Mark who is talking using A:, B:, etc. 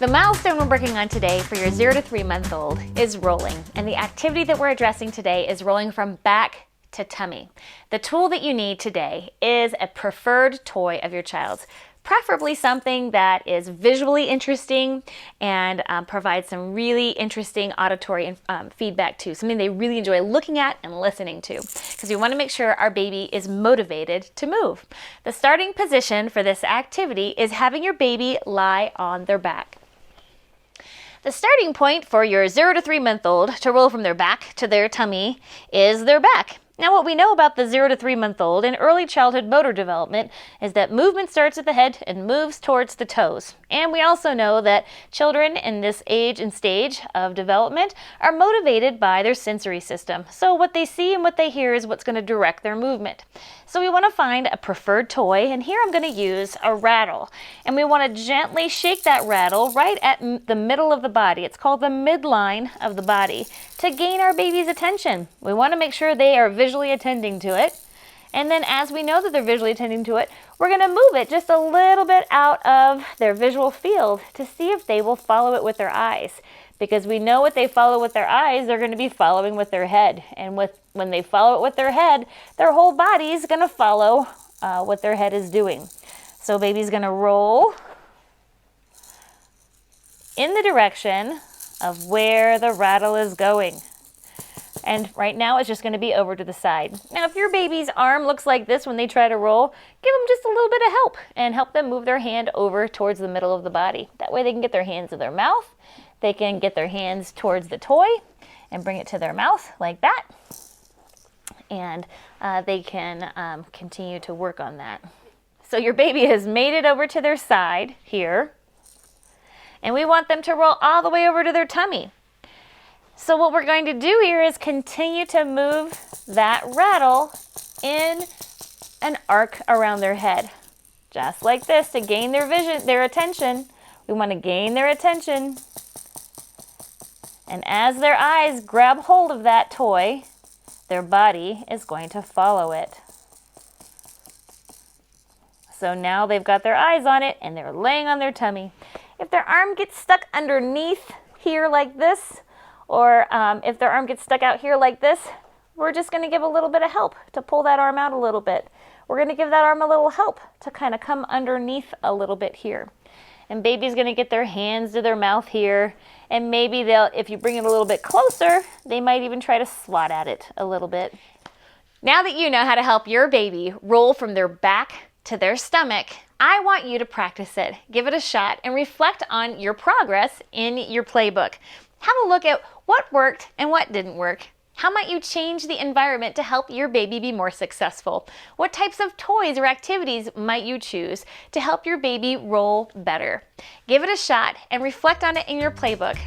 A: The milestone we're working on today for your 0 to 3 month old is rolling, and the activity that we're addressing today is rolling from back to tummy. The tool that you need today is a preferred toy of your child's, preferably something that is visually interesting and provides some really interesting auditory feedback too, something they really enjoy looking at and listening to, because we want to make sure our baby is motivated to move. The starting position for this activity is having your baby lie on their back. The starting point for your 0 to 3 month old to roll from their back to their tummy is their back. Now, what we know about the 0 to 3 month old in early childhood motor development is that movement starts at the head and moves towards the toes. And we also know that children in this age and stage of development are motivated by their sensory system. So what they see and what they hear is what's going to direct their movement. So we want to find a preferred toy, and here I'm going to use a rattle. And we want to gently shake that rattle right at the middle of the body. It's called the midline of the body, to gain our baby's attention. We want to make sure they are visually attending to it. And then as we know that they're visually attending to it, we're going to move it just a little bit out of their visual field to see if they will follow it with their eyes. Because we know what they follow with their eyes, they're going to be following with their head. And when they follow it with their head, their whole body is going to follow what their head is doing. So baby's going to roll in the direction of where the rattle is going. And right now it's just going to be over to the side. Now, if your baby's arm looks like this when they try to roll, give them just a little bit of help and help them move their hand over towards the middle of the body. That way they can get their hands to their mouth. They can get their hands towards the toy and bring it to their mouth like that. And they can continue to work on that. So your baby has made it over to their side here. And we want them to roll all the way over to their tummy. So what we're going to do here is continue to move that rattle in an arc around their head. Just like this, to gain their vision, their attention. We want to gain their attention. And as their eyes grab hold of that toy, their body is going to follow it. So now they've got their eyes on it and they're laying on their tummy. If their arm gets stuck underneath here like this, or if their arm gets stuck out here like this, we're just going to give a little bit of help to pull that arm out a little bit. We're going to give that arm a little help to kind of come underneath a little bit here. And baby's going to get their hands to their mouth here. And maybe if you bring it a little bit closer, they might even try to swat at it a little bit. Now that you know how to help your baby roll from their back to their stomach, I want you to practice it. Give it a shot and reflect on your progress in your playbook. Have a look at what worked and what didn't work. How might you change the environment to help your baby be more successful? What types of toys or activities might you choose to help your baby roll better? Give it a shot and reflect on it in your playbook.